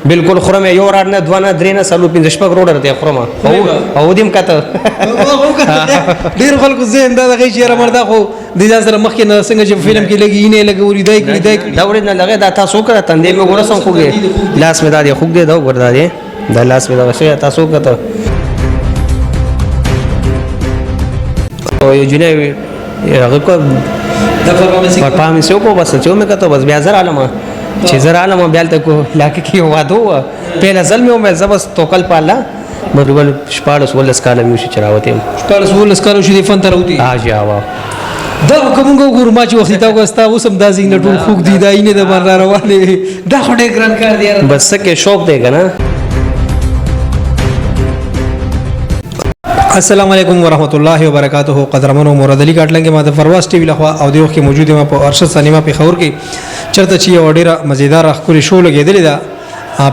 بالکل خورم یو راډ نه دوه نه درې نه څلور پنځه شپږ روډ درته خورم او دیم کته ډیر خلکو ذهن دا دغه چیرې مردا خو د ځان سره مخکې نه څنګه چې فلم کې لګي نه لګوري دای کړي دا ورې نه لګي دا تاسو کړه تندې مې ګورسم خوګه لاس مې دا دی خوګ دی دا وردا دی دا لاس مې دا شي تاسو کته او یو جنې هغه کو د پامې سو کو بس چې مې کته بس بیا زر عالم چې زر عالم بیا ته کو لاکه کې وادو پهله ځل مې زبس توکل پالا مرول شپاړس ولس کاله مې شي چراوته شپاړس ولس کاله شي فن تر وتی ها جی وا دا کومګو ګورما چې وخت تا کوستا اوسم دازي نه ټول خوګ دی دا اینه د بار روانه دا خټه ګران کار دی بس کې شوق دی کنه. السلام علیکم ورحمۃ اللہ وبرکاتہ. قدرمنو مراد علی کاټلنګ ما د فرواز ټي وی لخوا او د وخت موجود ما په ارشد سینما په خبر کې چرته چی او ډیره مزیدار اخکوري شو لګیدل دا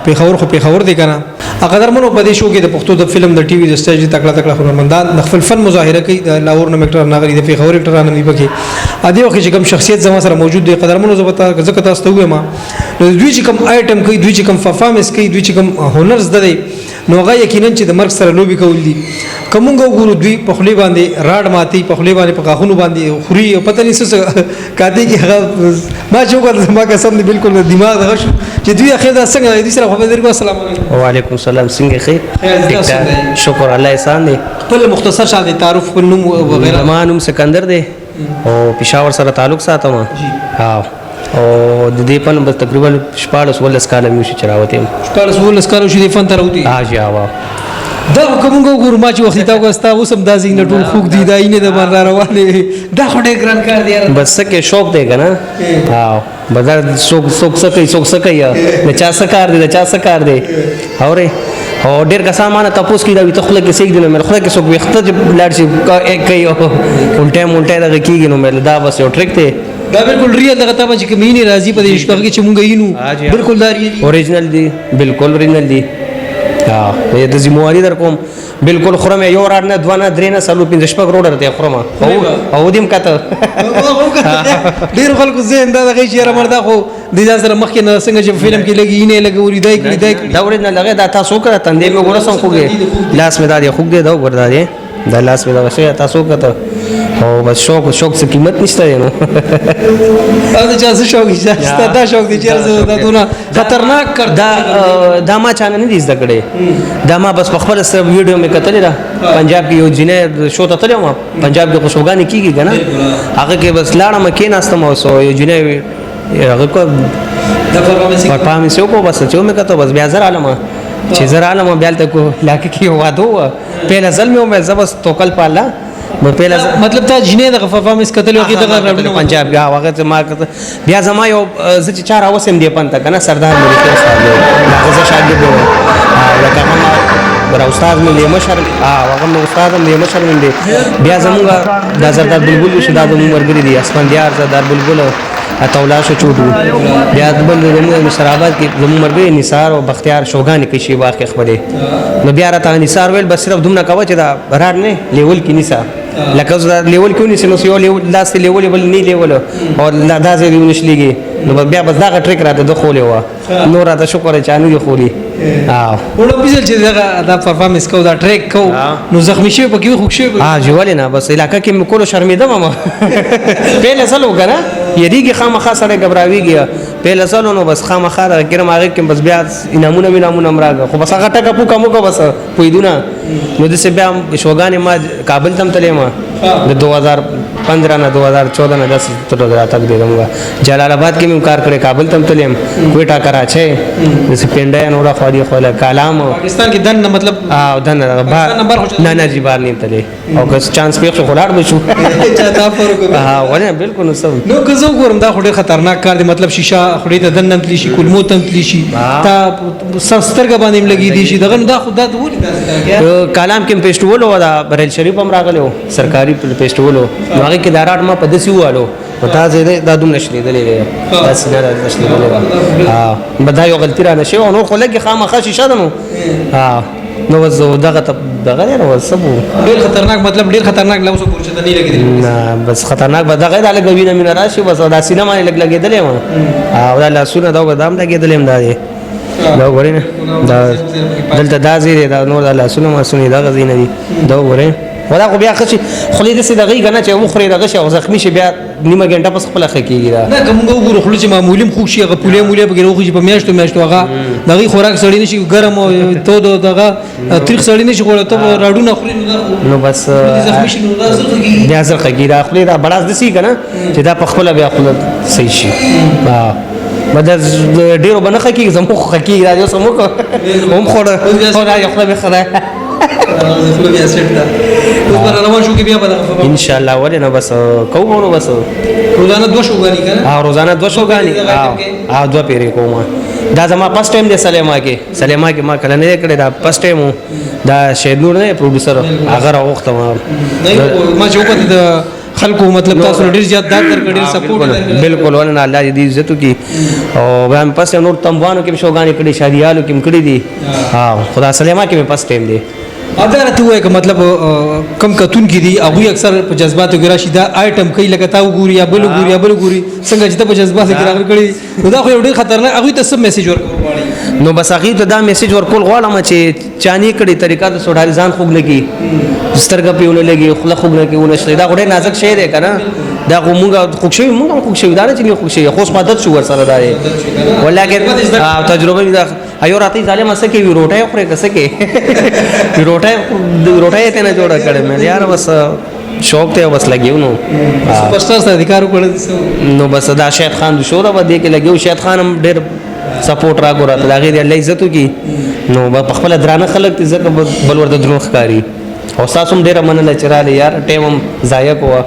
په خبر دی کنه. قدرمنو په دې شو کې د پښتو د فلم د ټي وی د سټیج تکړه هنرمندان د خپل فن مظاهره کوي. د لاهور نه مکټر ناغری د په خبر اکټر نه پکې ا دې وخت چې کوم شخصیت زما سره موجود دی قدرمنو زبتا ځکه تاسو ته وایم نو دوی چې کوم آیټم کوي دوی چې کوم پرفارمنس کوي دوی چې کوم هنرز ده نو هغه یقینا چې د مرګ سره لوبي کول دي. کومګو ګورو دوی په خلی باندې راډ ماتي په خلی باندې په غاخونو باندې خوري او پته نه څه کاته کې هغه ما چې وګورم ما قسم دې بالکل دماغ غش چې دوی اخر دا څنګه دې سره خبر درکو. السلام علیکم. وعلیکم السلام. څنګه خیر شکر الله احسان دی. خپل مختصر شان تعارف په نوم وغیرہ. ما نوم سکندر دی او پېښور سره تعلق ساتم. ها او د دې په نوم تقریبا 14 ولس کاله مې شي چراوته 14 ولس کاله شي فن تر وتی. ها جی وا دا کومګو ګورما چې وخت تا کوستا اوسم دازي نه ټول خوګ دی دا اینه د بار روانه دا خټه ګران کار دی بس کې شوق دی کنه. ها بدر سوک سکي نه چا سکار دی چا سکار دی اوره او ډیر کسان مانه تاسو کې دا وي تخله کې سګ دینه مې خله کې سوک وخت لاړ شي کوي الټه دغه کیږي نو مې دا بس یو ټریک دی. دا بالکل ریل دغه ته چې کمینی راضی په دې شپږ کې چې مونږ یینو بالکل داری اوریجنل دی بالکل اوریجنل دی. ها د زمواري در کوم بالکل خورم یو راډ نه دوه نه درې نه څلور پنځه شپږ روډ درته خورم او دیم کته ډیر خلکو ذهن دا دغه چیرې مردا خو د ځان سره مخکې نه څنګه چې فلم کې لګي نه لګوري دای کړي دا ورې نه لګي دا تاسو کړه تندې مې ګورسم خوګه لاس مې دا دی خوګ دی دا وردا دی دا لاس مې دا شي تاسو کته او بس شوق څه قیمت نشته نو دا چې شوق یې دا شوق دي چې دا دونه خطرناک کړ دا ما چانه نه دي زده کړې دا ما بس په خپل سره ویډیو مې کتلې ده پنجاب کې یو جنې شو ته تلم ما پنجاب کې خوشوګانی کیږي کنه هغه کې بس لاړم کې ناستم او یو جنې هغه کو د پامې سو کو بس چې مې کته بس بیا زر عالم چې زر عالم بیا ته کو لاکه کې وادو پهله ځل مې زبس توکل پالا مطلب تا جنې د پرفارمنس کتل وکي د پنجاب غا وخت ما بیا زما یو ز چې چار اوسم دی پنت کنه سردار ملک صاحب هغه شاګرد و لکه ما بر استاد مې مشر هغه استاد مې مشر مې بیا زموږ د زردار بلبل شو د مرګري دي اسفندیار زردار بلبل اتولا شو چوټو بیا بل زموږ مشرابات کې زموږ مرګري نثار او بختیار شوګانی کې شی واقع خبره نو بیا راته نثار ویل بس صرف دومره کوي چې دا برار نه لیول کې نثار لکه زه لیول کې نشم نو یو لیول لاس لیول بل نه لیول او لا دا زه دیونه شلېږي نو بیا بس دا ټریک راته د خولې و نو راته شکر چې انو خولي وړو بيزل چې دا پرفارمنس کو دا ټریک کو نو زخمی شي په کې خوښ شي جوړ نه بس علاقې کې مکو شرمېدم ما پهله سلو کنه یریږي خامخا سره غبراویږي پهله سلو نو بس خامخا دا ګرم هغه کې بس بیا انامونه امراغه خو بس هغه ټکا پوکا موکا بس پویدونه نو د څه بیا شوګانې ما کابل تم تلې ما د 2015 نه 2014 نه 10 تر راته دی موږ جلال آباد کې مې کار کړې کابل تم تلم کوټا کراچي د سپینډای نورا خالي خلا کلام پاکستان کې دن مطلب دن نه نه جی بار نه تلې او که چانس پیښ خلاړ بشو چاته فرق ونه بالکل نو که زه ګورم دا خوري خطرناک کار دی مطلب شیشه خوري ته دن تلی شي کلمو تم تلی شي تا سسترګ باندې لګي دي شي دغه دا خدای ته ولې کلام کې فیسټیوال و دا بریل شریف هم راغلو سرکاري فیسټیوال هغه کې داراټ ما په دسی والو پتا زه دا دوم نشری دلې دا سینه دا نشری دلې بدای یو غلطی را نشي او نو خلګي خامخا شیشه دنو نو وزو دغه دغه نو سبو ډیر خطرناک مطلب ډیر خطرناک لوسو پورچ ته نه لګیدل نه بس خطرناک به دغه د لګوي نه راشي بس دا سینما نه لګیدلې ما او دا لاسونه دا بدام لګیدلې ما دا دا وګورئ نه دا دلته دا ځای دی دا نور دا لاسونه ماسونه دغه ځای نه دي دا وګورئ ودا خو بیا ښه شي خولې داسې دغې که نه چې وخورې دغه شي او زخمي شي بیا نیمه ګنټه پس خپله ښه کېږي دا نه که موږ وګورو خوله چې معمولي هم خوږ شي هغه پولې مولې پکې راوخېږي په میاشتو میاشتو هغه د هغې خوراک سړی نه شي ګرم او تود دغه تریخ سړی نه شي خوړلی ته به راډونه خوري نو بس زخمي شي نو دا زر ښه کېږي بیا زر ښه کېږي دا خولې دا بړاس داسې که نه چې دا په خپله بیا خوله صحیح شي دا ډېرو به نه ښه کېږي زموږ خو ښه کېږي دا یو څه مو هم خوړه خو دا یو خوله مې ښه ده خوله بیا سیټ ده اوس به روان شو کې بیا به دغه انشاءالله ولې نه بس کوو نو بس روزانه 2 شوګانې که نه روزانه 2 شوګانې 2 پیرې کوم دا زما فرست ټایم دی سلیما کې ما کله نه کړی دا فرست ټایم دا شهید نور نه پروډوسر هغه راوخته ما چې وکړه د خلکو مطلب تاسو ډیر زیات داد درکړي ډیر سپورټ بالکل ولنه الله دې عزت وکړي او بیا پس نور تموانو کې شوګانې کړي شادیالو کې کړي دي خدا سلیما کې مې فرست ټایم دی دا راته وایي که مطلب کم کتون کې دي هغوی اکثر په جذباتو کې راشي دا آیټم کوي لکه تا وګوري یا بل ګوري څنګه چې ته په جذباتو کې راغلی کړي نو دا خو یو ډېر خطرناک هغوی ته څه میسیج ورکول غواړي نو بس هغوی ته دا میسیج ورکول غواړم چې چانې کړي طریقه د سوډاري ځان خوږ لګي سترګه پې ونه لګي خوله خوږ نه کړي ونه شي دا خو ډېر نازک شی دی که نه دا خو مونږ خوږ شوي مونږ هم خوږ شوي دا نه چې نه خوږ شوي خو اوس عادت شو ورسره دا دی ولکن تجربه مې دا ایو راته ظالمه څه کوي روټۍ خورې که څه کوي روټۍ یې ته نه جوړه کړې مې یار بس شوق ته بس لګیو نو سپرسټار سره ادکار وکړل نو بس دا شاهد خان د شوره به دې کې لګیو شاهد خان هم ډېر سپورټ را ګوره د هغې د الله عزت وکړي نو به په خپله درانه خلک دي ځکه بل ورته دروند ښکاري او ستاسو هم ډېره مننه چې راغلې یار ټایم هم ضایع کوه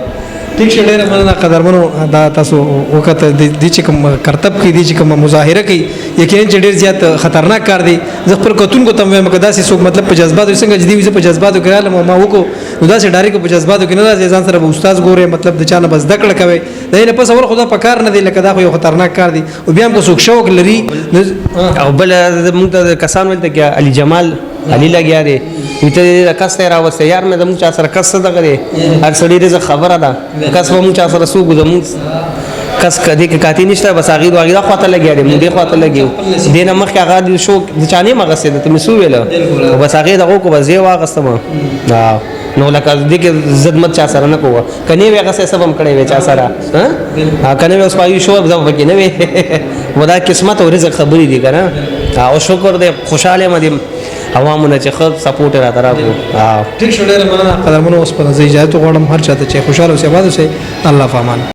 ٹھیک شه ډیره مننه قدرمنو دا تاسو وخت د چې کوم کرتب کې دي چې کوم مظاهره کوي یقینا چې ډیر زیات خطرناک کار دی زه خپل کتون کو تم وایم کدا سي څوک مطلب په جذباتو څنګه جدي وي په جذباتو کې رااله ما وکړو نو دا سي ډایرک په جذباتو کې نه راځي ځان سره به استاد ګوره مطلب د چانه بس دکړه کوي دا نه پس اور خدا په کار نه دی لکه دا خو یو خطرناک کار دی او بیا هم کو څوک شوق لري او بل موږ ته کسان ولته کې علي جمال علي لګیا دی ویته کس ته راوسته یار مې زموږ چا سره کس دغه دی هر سړی دې خبره ده کس به موږ چا سره سوق زموږ کس کدی کې کاتی نشته بس هغه واغې خواته لګیا دی موږ خواته لګیو دینه مخ هغه د شو د چانه مغسه ته مسو ویل بس هغه دغه کو بس یې واغستم نو لکه دې کې زدمت چا سره نه کوه کني وی هغه سبب هم کړی وی چا سره ها کني اوس پای شو زما پکې نه وی ودا قسمت او رزق خبرې دي کنه او شکر دې خوشاله مدي عوامونه چې خود سپورټ را تراغو ټیک شو ډیره مننه قدرمنو اوس په اجازه غواړم هر چاته چې خوشاله اوسې آباد اوسې الله فامان